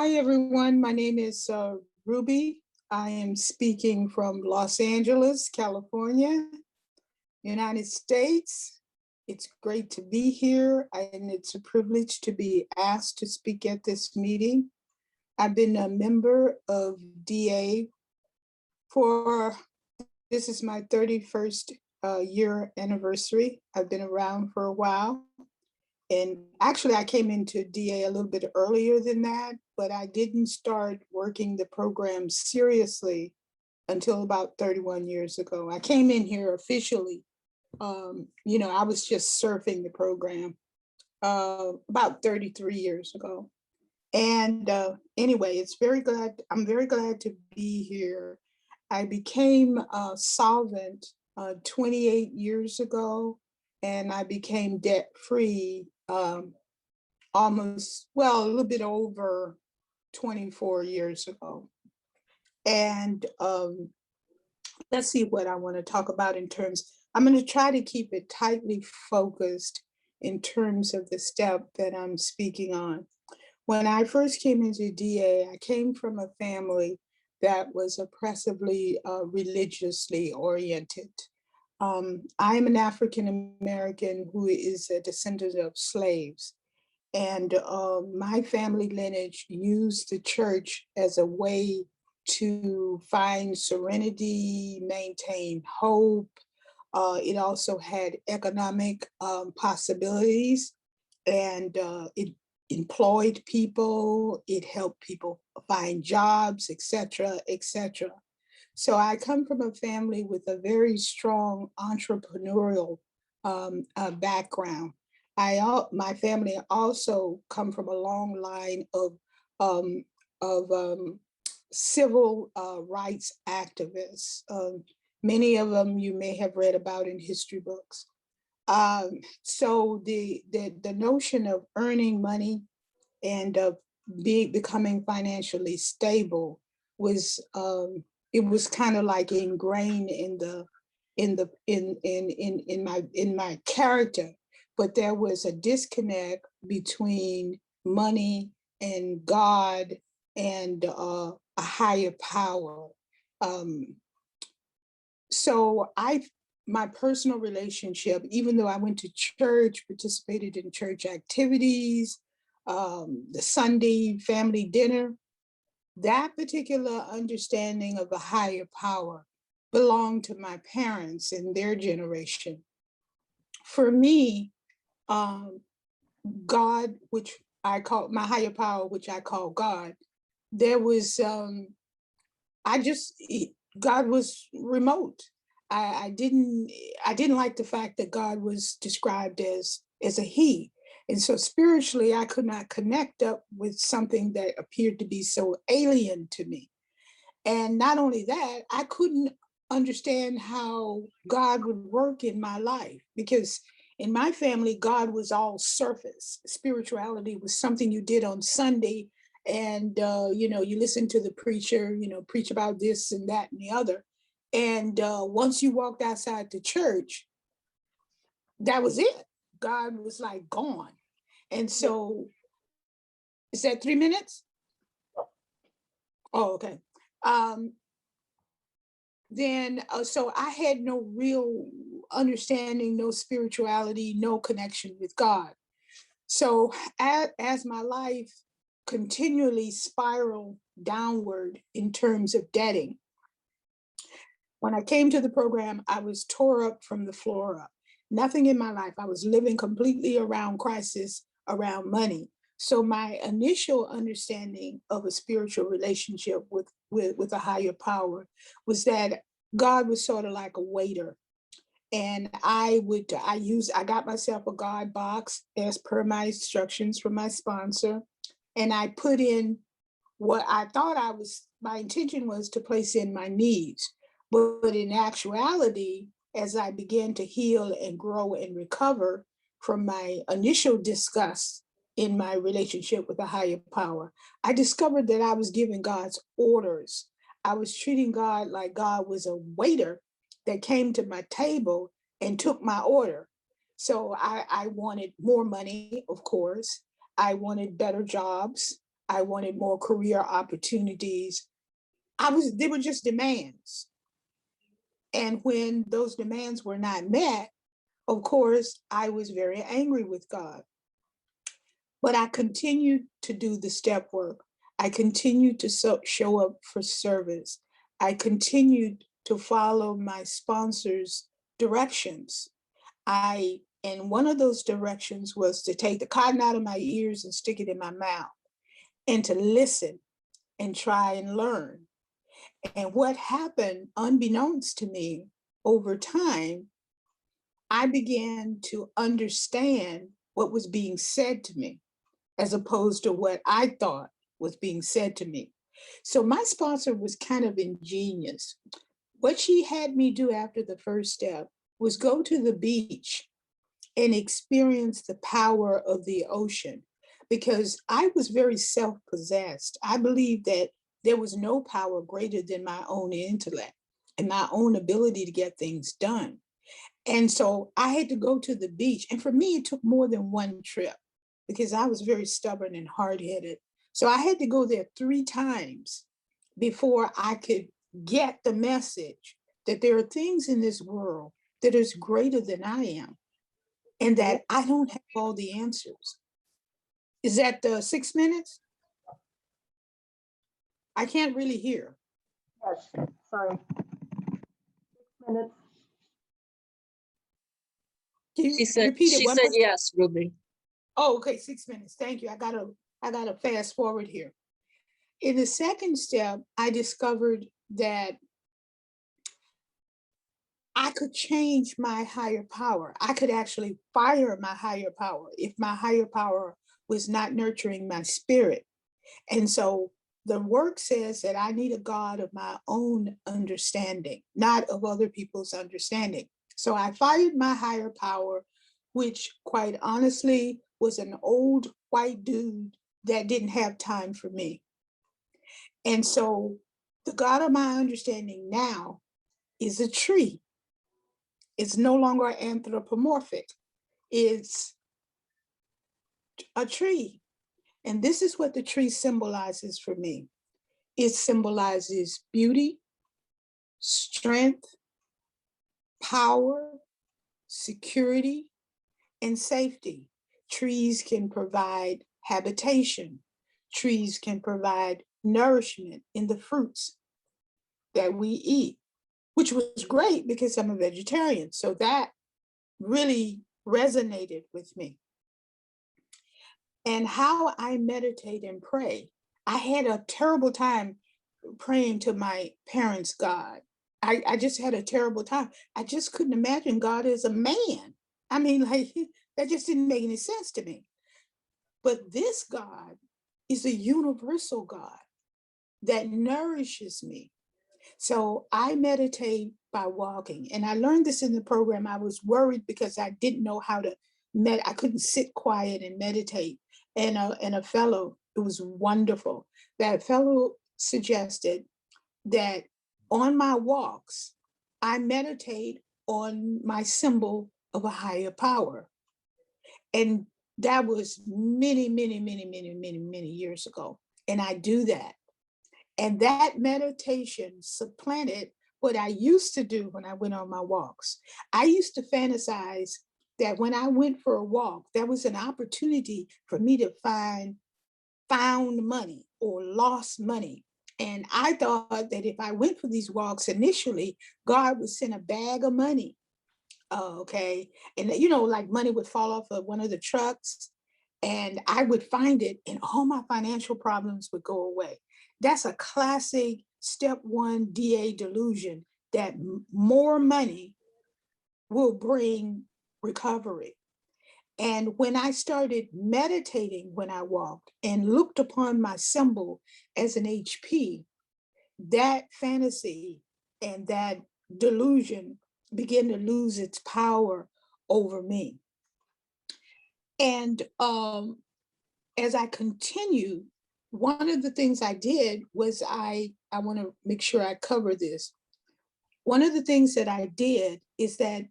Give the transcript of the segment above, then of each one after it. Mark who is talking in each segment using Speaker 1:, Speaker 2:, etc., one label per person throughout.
Speaker 1: Hi, everyone. My name is Ruby. I am speaking from Los Angeles, California, United States. It's great to be here, and it's a privilege to be asked to speak at this meeting. I've been a member of DA for, this is my 31st year anniversary. I've been around for a while. And actually, I came into DA a little bit earlier than that, but I didn't start working the program seriously until about 31 years ago. I came in here officially. I was just surfing the program about 33 years ago. And anyway, I'm very glad to be here. I became solvent 28 years ago, and I became debt-free almost, well, a little bit over 24 years ago. And let's see what I want to talk about in terms, I'm going to try to keep it tightly focused in terms of the step that I'm speaking on. When I first came into DA, I came from a family that was oppressively religiously oriented. I am an African American who is a descendant of slaves. And my family lineage used the church as a way to find serenity, maintain hope. It also had economic possibilities, and it employed people, it helped people find jobs, et cetera, et cetera. So I come from a family with a very strong entrepreneurial background. My family also come from a long line um, of civil rights activists. Many of them you may have read about in history books. So the notion of earning money and of becoming financially stable was it was kind of like ingrained in my character, but there was a disconnect between money and God and a higher power. So my personal relationship, even though I went to church, participated in church activities, the Sunday family dinner, that particular understanding of a higher power belonged to my parents and their generation. For me, God, which I call my higher power, which I call God, there was, God was remote. I didn't like the fact that God was described as a he. And so spiritually, I could not connect up with something that appeared to be so alien to me. And not only that, I couldn't understand how God would work in my life, because in my family, God was all surface. Spirituality was something you did on Sunday, and you listen to the preacher, preach about this and that and the other. And once you walked outside the church, that was it. God was like gone. And so, is that 3 minutes? Oh, okay. So I had no real understanding, no spirituality, no connection with God. So as my life continually spiraled downward in terms of debting, when I came to the program, I was tore up from the floor up. Nothing in my life. I was living completely around crisis, around money. So my initial understanding of a spiritual relationship with a higher power was that God was sort of like a waiter. And I got myself a God box as per my instructions from my sponsor. And I put in what I thought my intention was to place in my needs. But in actuality, as I began to heal and grow and recover from my initial disgust in my relationship with a higher power, I discovered that I was giving God's orders. I was treating God like God was a waiter that came to my table and took my order. So I wanted more money, of course. I wanted better jobs. I wanted more career opportunities. They were just demands. And when those demands were not met, of course, I was very angry with God. But I continued to do the step work. I continued to show up for service. I continued to follow my sponsor's directions. And one of those directions was to take the cotton out of my ears and stick it in my mouth and to listen and try and learn. And what happened, unbeknownst to me, over time, I began to understand what was being said to me, as opposed to what I thought was being said to me. So my sponsor was kind of ingenious. What she had me do after the first step was go to the beach and experience the power of the ocean, because I was very self-possessed. I believed that there was no power greater than my own intellect and my own ability to get things done. And so I had to go to the beach. And for me, it took more than one trip because I was very stubborn and hard-headed. So I had to go there 3 times before I could get the message that there are things in this world that is greater than I am, and that I don't have all the answers. Is that 6 minutes? I can't really hear.
Speaker 2: Yes, sorry. 6 minutes.
Speaker 1: Can you
Speaker 3: She said,
Speaker 1: repeat it?
Speaker 3: yes, Ruby.
Speaker 1: Oh, okay, 6 minutes. Thank you. I gotta fast forward here. In the second step, I discovered that I could change my higher power. I could actually fire my higher power if my higher power was not nurturing my spirit. And so the work says that I need a God of my own understanding, not of other people's understanding. So I fired my higher power, which quite honestly was an old white dude that didn't have time for me. And so the God of my understanding now is a tree. It's no longer anthropomorphic. It's a tree. And this is what the tree symbolizes for me. It symbolizes beauty, strength, power, security, and safety. Trees can provide habitation. Trees can provide nourishment in the fruits that we eat, which was great because I'm a vegetarian. So that really resonated with me. And how I meditate and pray. I had a terrible time praying to my parents' God. I just had a terrible time. I just couldn't imagine God as a man. I mean, like, that just didn't make any sense to me. But this God is a universal God that nourishes me. So I meditate by walking. And I learned this in the program. I was worried because I didn't know how to I couldn't sit quiet and meditate. And a fellow, it was wonderful. That fellow suggested that on my walks, I meditate on my symbol of a higher power. And that was many, many, many, many, many, many years ago. And I do that. And that meditation supplanted what I used to do when I went on my walks. I used to fantasize that when I went for a walk, there was an opportunity for me to find found money or lost money. And I thought that if I went for these walks initially, God would send a bag of money. Okay. And like money would fall off of one of the trucks and I would find it and all my financial problems would go away. That's a classic step 1 DA delusion, that more money will bring recovery. And when I started meditating when I walked and looked upon my symbol as an HP, that fantasy and that delusion began to lose its power over me. And as I continued, one of the things I did was I want to make sure I cover this. One of the things that I did is that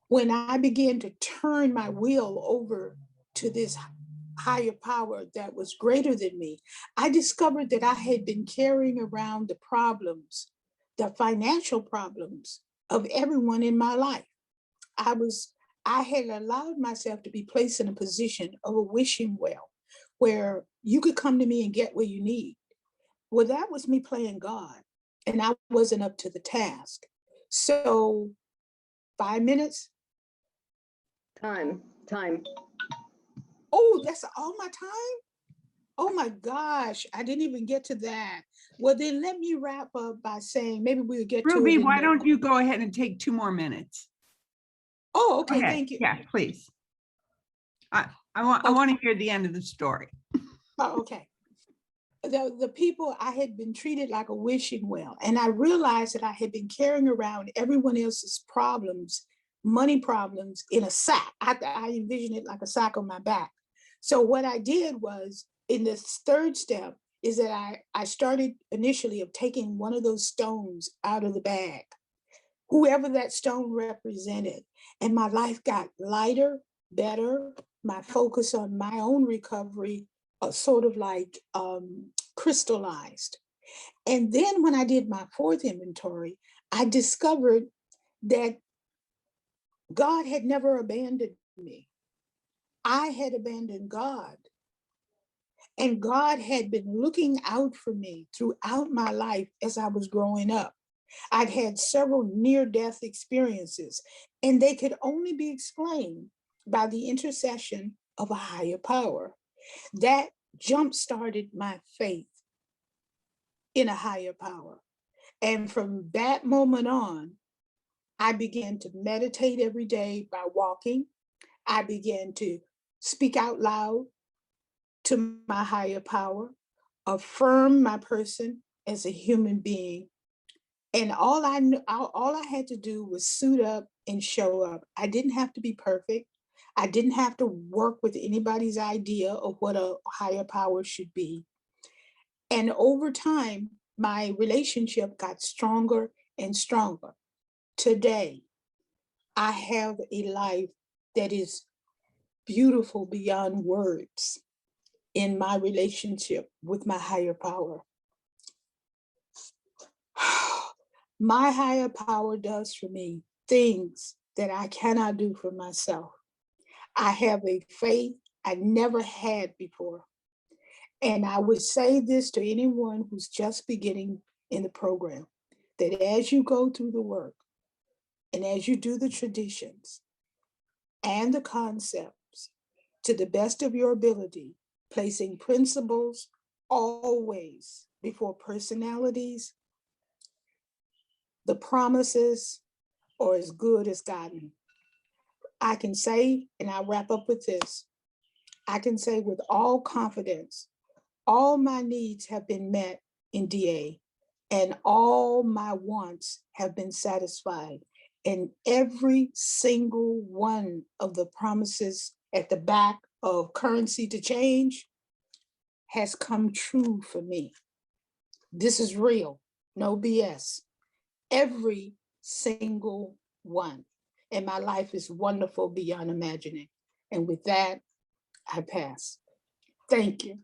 Speaker 1: when I began to turn my will over to this higher power that was greater than me, I discovered that I had been carrying around the problems, the financial problems of everyone in my life. I was, I had allowed myself to be placed in a position of a wishing well, where you could come to me and get what you need. Well, that was me playing God, and I wasn't up to the task. So 5 minutes.
Speaker 2: Time.
Speaker 1: Oh, that's all my time? Oh my gosh, I didn't even get to that. Well, then let me wrap up by saying maybe we'll get to it
Speaker 3: Ruby,
Speaker 1: in
Speaker 3: why
Speaker 1: the.
Speaker 3: don't you go ahead and take 2 more minutes?
Speaker 1: Oh, okay,
Speaker 3: Okay,
Speaker 1: thank you.
Speaker 3: yeah, please. I want to hear the end of the story.
Speaker 1: Oh, okay. The people, I had been treated like a wishing well, and I realized that I had been carrying around everyone else's problems, money problems, in a sack. I envisioned it like a sack on my back. So what I did was, in this third step, is that I started initially of taking one of those stones out of the bag, whoever that stone represented, and my life got lighter, better. My focus on my own recovery sort of like crystallized. And then when I did my fourth inventory, I discovered that God had never abandoned me. I had abandoned God. And God had been looking out for me throughout my life as I was growing up. I'd had several near-death experiences, and they could only be explained by the intercession of a higher power. That jump-started my faith in a higher power. And from that moment on, I began to meditate every day by walking. I began to speak out loud to my higher power, affirm my person as a human being. And all I had to do was suit up and show up. I didn't have to be perfect. I didn't have to work with anybody's idea of what a higher power should be. And over time, my relationship got stronger and stronger. Today, I have a life that is beautiful beyond words in my relationship with my higher power. My higher power does for me things that I cannot do for myself. I have a faith I never had before. And I would say this to anyone who's just beginning in the program, that as you go through the work and as you do the traditions and the concepts to the best of your ability, placing principles always before personalities, the promises are as good as gotten. I can say, and I'll wrap up with this, I can say with all confidence, all my needs have been met in DA, and all my wants have been satisfied. And every single one of the promises at the back of currency to change has come true for me. This is real, no BS. Every single one. And my life is wonderful beyond imagining. And with that, I pass. Thank you.